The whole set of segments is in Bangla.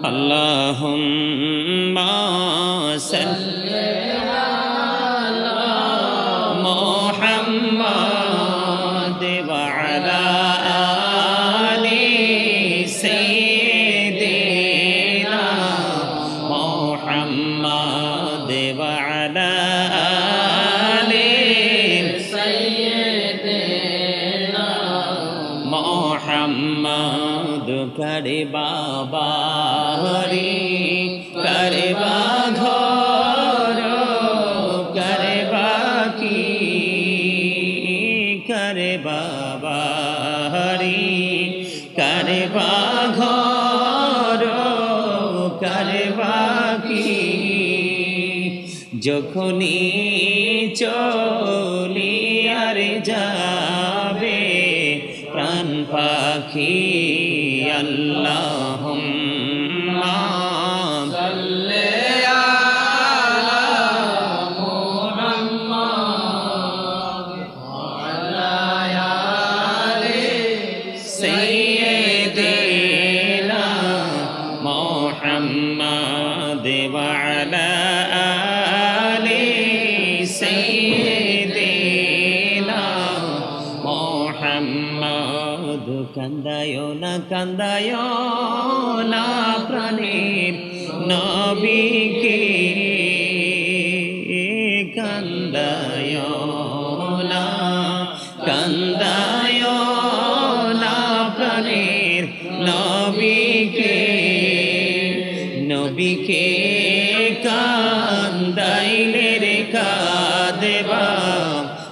Allahumma salli ala Muhammad wa ala ali sayyidina Muhammad wa ala ali sayyidina Muhammad kare baba hari kare baghar kare baki kare baba hari kare baghar kare baki যখনি চলি আর যাবে প্রাণ পাখি আল্লাহুম্মা সাল্লি আলা মুহাম্মাদ ওয়া আলা আলি সাইয়্যিদিনা মুহাম্মাদ ওয়া আলা আলি সাইয়্যিদিনা মুহাম্মাদ কান্দায়ো না প্রাণের নবীকে কান্দায়ো না প্রাণের নবীকে নবীকে কান্দাইলে রে কাঁদবা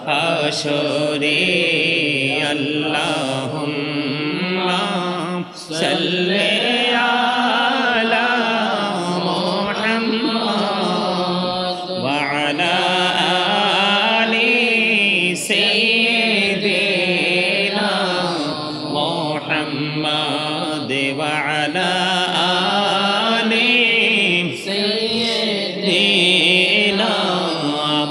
হাসরে আল্লাহুম্মা সাল্লি আলা মুহাম্মাদ ওয়া আলা আলি সাইয়্যিদিনা মুহাম্মাদ ওয়া আলা আলি সাইয়্যিদিনা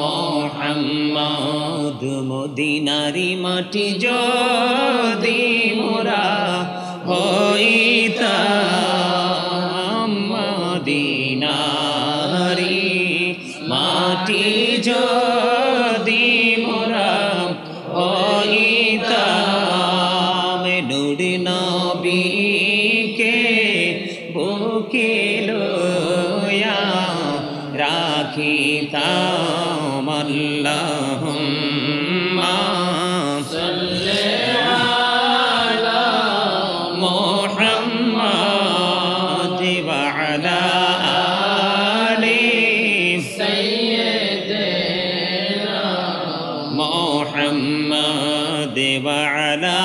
মুহাম্মাদ মদিনারি মাটি যদি মোরা হইতাম মদিনারি মাটি যদি মোরা হইতাম নূর নবীকে বুকে লইয়া রাখিতাম আল্লাহুম্মা সাল্লি আলা মুহাম্মাদ ওয়া আলা আলি সাইয়্যিদিনা মুহাম্মাদ ওয়া আলা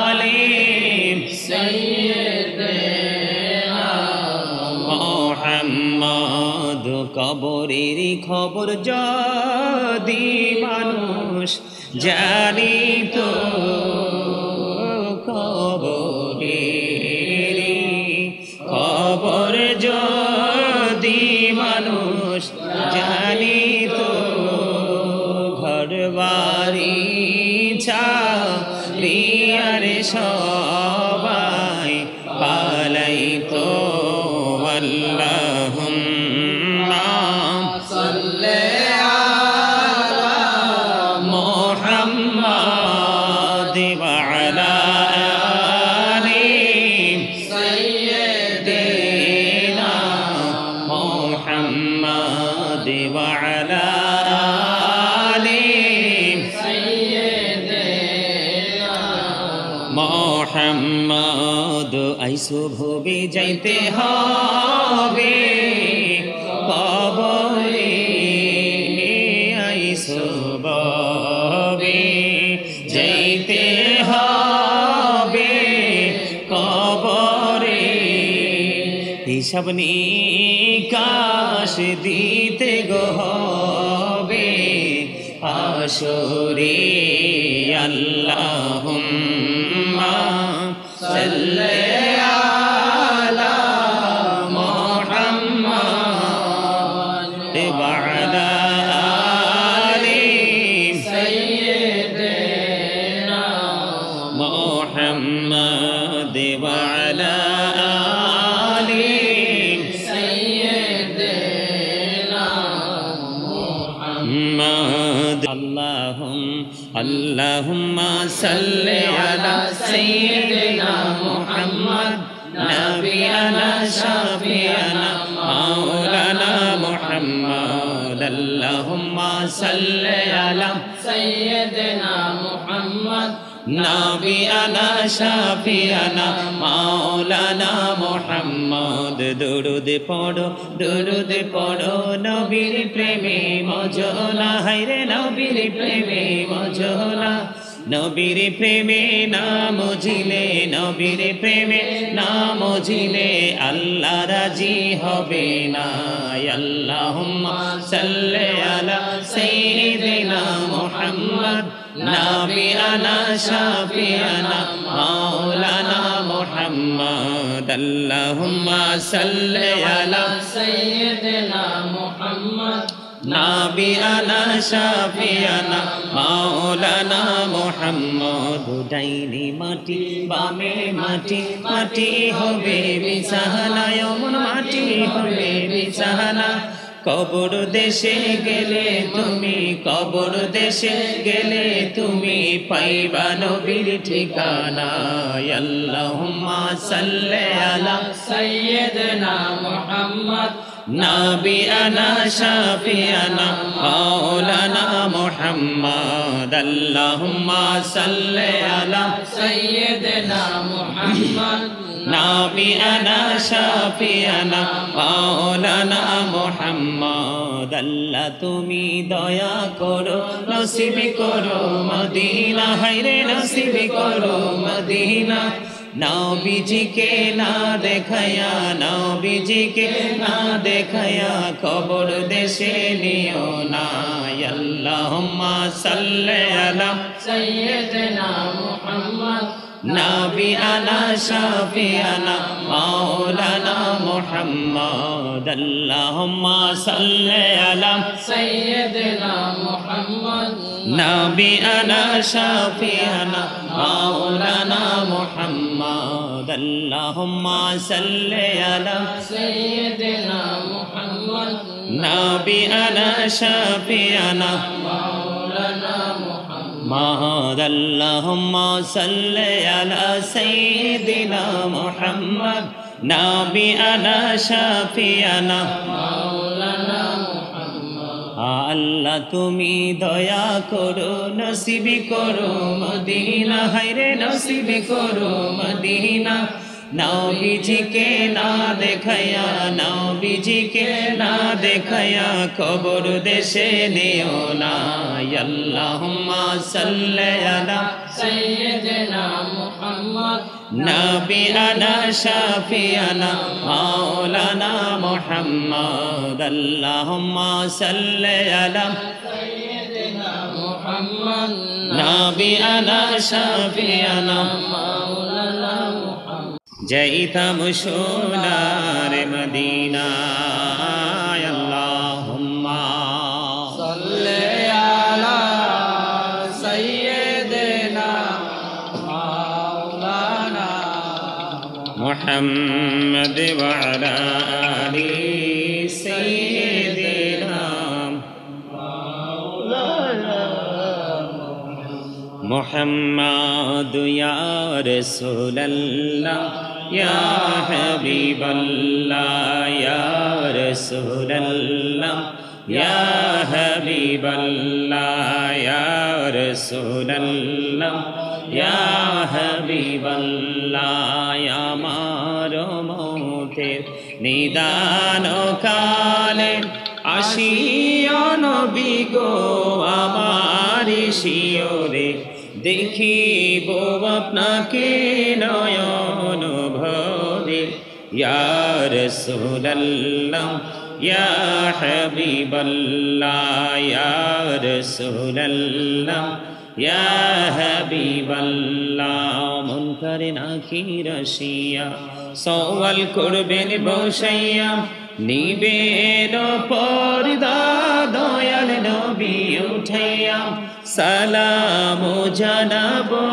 আলি সাইয়্যিদিনা মুহাম্মাদ কবরের খবর যদি মানুষ জানিত কবরের খবর যদি মানুষ জানিত ঘরবাড়ি ছাড়িয়া রে সবাই পালাইতো আল্লাহুম্মা সাল্লি আলা মুহাম্মাদ ওয়া আলা আলি সাইয়্যিদিনা মুহাম্মাদ ওয়া আলা আলি সাইয়্যিদিনা মুহাম্মাদ আইসো ভবে যাইতে হবে কবরে আইসো ভবে যাইতে হবে কবরে হিসাব নিকাশ দিতে গো হবে হাসরে আল্লাহুম্মা সাল্লি আলা মুহাম্মাদ ওয়া আলা আলি সাইয়্যিদিনা মুহাম্মাদ ওয়া আলা Allahumma salli ala sayyidina Muhammad nabiyana shafi'ana maulana Muhammad Allahumma salli ala sayyidina Muhammad nabiyana shafi'ana maulana Muhammad durud podo nabir preme mojona haire nabir preme mojona নবীর প্রেমে না মজিলে নবীর প্রেমে না মজিলে আল্লাহ রাজি হবে না আল্লাহুম্মা সাল্লি আলা সাইয়্যিদিনা মুহাম্মদ নাবিয়ানা শাফিয়ানা মাওলানা মুহাম্মদ আল্লাহুম্মা সাল্লি আলা সাইয়্যিদিনা মুহাম্মদ নাবিয়ানা শাফিয়ানা মাওলানা মুহাম্মদ ডাইনে মাটি বামে মাটি মাটি হবে বিছানা এমন মাটি হবে বিছানা কবর দেশে গেলে তুমি কবর দেশে গেলে তুমি পাইবা নবীর ঠিকানা আল্লাহুম্মা সাল্লি আলা সাইয়্যিদিনা মুহাম্মদ নাবিয়ানা শাফিয়ানা মাওলানা মুহাম্মদ আল্লাহুম্মা সাল্লি আলা সাইয়্যিদিনা মুহাম্মদ নাবিয়ানা শাফিয়ানা মাওলানা মুহাম্মদ আল্লাহ তুমি দয়া করো নসিব করো মদিনা হায়রে নসিব করো মদিনা নবীজিকে না দেখায়া নবীজিকে না দেখায়া কবর দেশে নিও না আল্লাহুম্মা সাল্লি আলা সাইয়্যিদিনা মুহাম্মদ নাবিয়ানা শাফিয়ানা মাওলানা মুহাম্মদ আল্লাহুম্মা সাল্লি আলা সাইয়্যিদিনা মুহাম্মদ নাবিয়ানা শাফিয়ানা মাওলানা মুহাম্মদ আল্লাহুম্মা সাল্লি আলা সাইয়্যিদিনা মুহাম্মদ নাবিয়ানা শাফিয়ানা মাওলানা মুহাম্মদ আল্লাহুম্মা সাল্লি আলা সাইয়্যিদিনা মুহাম্মদ নাবিয়ানা শাফিয়ানা মাওলানা মুহাম্মদ আল্লাহ তুমি দয়া করো নসিব করো মদিনা হায়রে নসিব করো মদিনা নবীজিকে না দেখায়া নবীজিকে না দেখায়া কবর দেশে নিও না আল্লাহুম্মা সাল্লি আলা সাইয়্যিদিনা মুহাম্মদ নাবিয়ানা শাফিয়ানা মাওলানা মুহাম্মদ আল্লাহুম্মা সাল্লি আলা সাইয়্যিদিনা মুহাম্মদ নাবিয়ানা শাফিয়ানা মাওলানা মুহাম্মদ যাইতাম সোনার মদিনায় আল্লাহুম্মা সাল্লি আলা সাইয়্যিদিনা মাওলানা মুহাম্মদ ওয়া আলা আলি সাইয়্যিদিনা মাওলানা মুহাম্মদ ইয়া রাসূলুল্লাহ ইয়া হাবিবাল্লাহ ইয়া রাসূলুল্লাহ ইয়া হাবিবাল্লাহ ইয়া রাসূলুল্লাহ ইয়া হাবিবাল্লাহ আমার মৌতের নিদান কালে আসিয়া নবী গো আমার শিয়রে দেখিব আপনাকে নয়ন ভরে ইয়া রাসূলুল্লাহ ইয়া হাবিবাল্লাহ ইয়া রাসূলুল্লাহ ইয়া হাবিবাল্লাহ মুনকার নাকির আসিয়া সওয়াল করবেন বসাইয়া নিবেন পর্দা দয়াল নবী উঠাইয়া সালাম জানাবো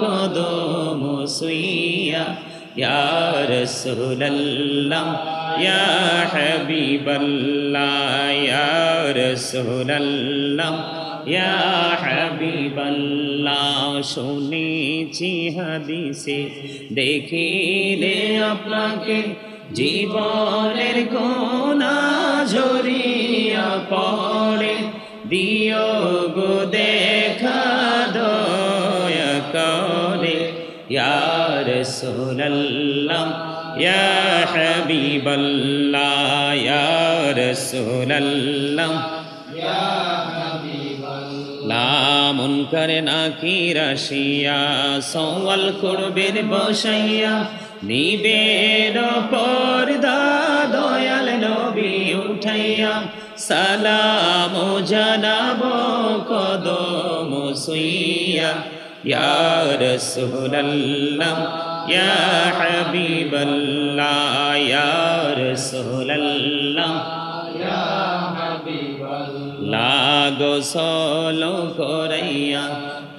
কদম সুইয়া ইয়া রাসূলুল্লাহ ইয়া হাবিবাল্লাহ ইয়া রাসূলুল্লাহ ইয়া হাবিবাল্লাহ শুনেছি হাদিসে দেখিলে আপনাকে জীবনের কোনা ঝরিয়া পড়ে দিও গো দেখা দয়া করে ইয়া রাসূলুল্লাহ ইয়া হাবিবাল্লাহ ইয়া রাসূলুল্লাহ ইয়া হাবিবাল্লাহ মুনকার নাকির আসিয়া সওয়াল করবেন বসাইয়া নিবের পর্দা দয়াল নবী উঠাইয়া সালাম জানাবো কদম সুইয়া ইয়া রাসূলুল্লাহ ইয়া হাবিবাল্লাহ ইয়া রাসূলুল্লাহ ইয়া হাবিবাল্লাহ গোসল করাইয়া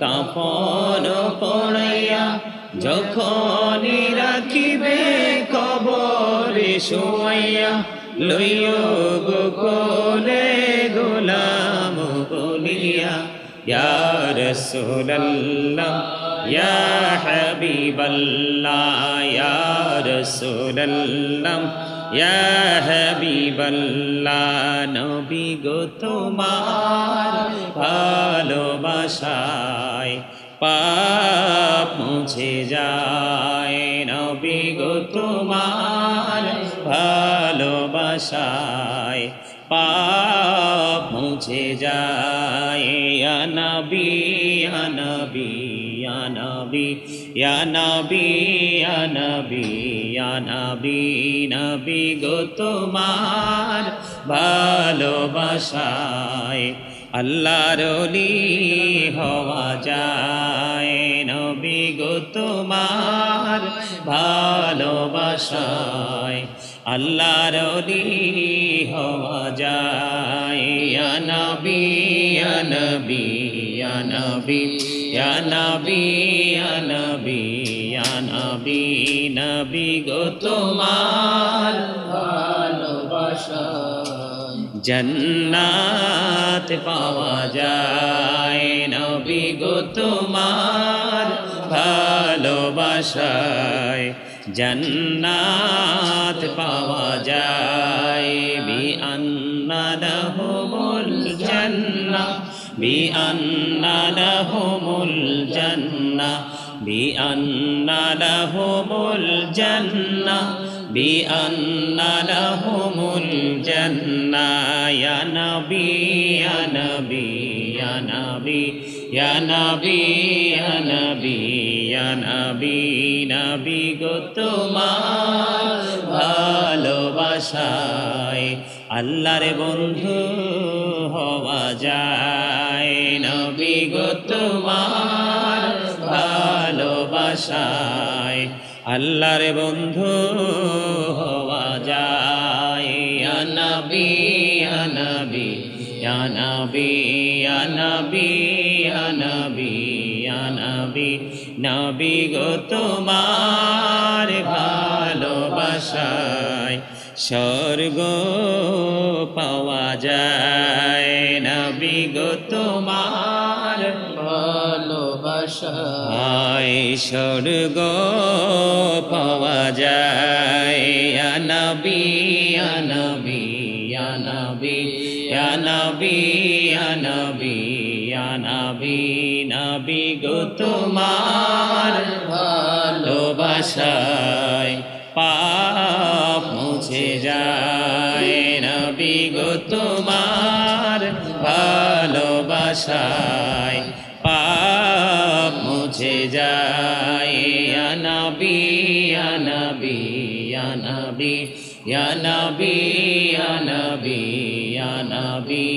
কাফন পরাইয়া যখনই রাখিবে কবরে শুয়াইয়া লইও গো কোলে গোলাম বলিয়া ইয়া রাসূলুল্লাহ ইয়া হাবিবাল্লাহ ইয়া রাসূলুল্লাহ ইয়া হাবিবাল্লাহ নবী গো তোমার ভালোবাসায় পাপ মুছে যায় নবী গো তোমার ভালোবাসায় পাপ মুছে যায় ইয়া নবী ইয়া নবী ইয়া নবী ইয়া নবী ইয়া নবী ইয়া নবী নবী গো তোমার ভালোবাসায় আল্লাহর ওলি হওয়া যায় নবী গো তোমার ভালোবাসায় আল্লাহর ওলি হওয়া যায় ইয়া নবী ইয়া নবী ইয়া নবী ইয়া নবী ইয়া নবী ইয়া নবী নবী গো তোমার ভালোবাসায় জান্নাত পাওয়া যায় নবী গো তোমার ভালোবাসায় জান্নাত পাওয়া যায় বিআন্না লাহুমুল জান্নাহ বিআন্না লাহুমুল জান্নাহ বিআন্না লাহুমুল জান্নাহ বিআন্না লাহুমুল জান্নাহ ইয়া নবী ইয়া নবী ইয়া নবী ইয়া নবী ইয়া নবী ইয়া নবী নবী গো তোমার ভালোবাসায় আল্লাহর বন্ধু হওয়া যায় নবী গো তোমার ভালোবাসায় আল্লাহর বন্ধু হওয়া যায় ইয়া নবী ইয়া নবী ইয়া নবী ইয়া নবী ইয়া নবী ইয়া নবী নবী গো তোমার ভালোবাসায় স্বর্গ পাওয়া যায় নবী গো তোমার ভালোবাসায় স্বর্গ পাওয়া যায় ইয়া নবী ইয়া নবী ইয়া নবী ইয়া নবী ইয়া নবী ইয়া নবী নবী গো তোমার ভালোবাসায় পাপ মুছে যায় নবী গো তোমার ভালোবাসায় পাপ মুছে যায় ইয়া নবী ইয়া নবী ইয়া নবী ইয়া নবী ইয়া নবী ইয়া নবী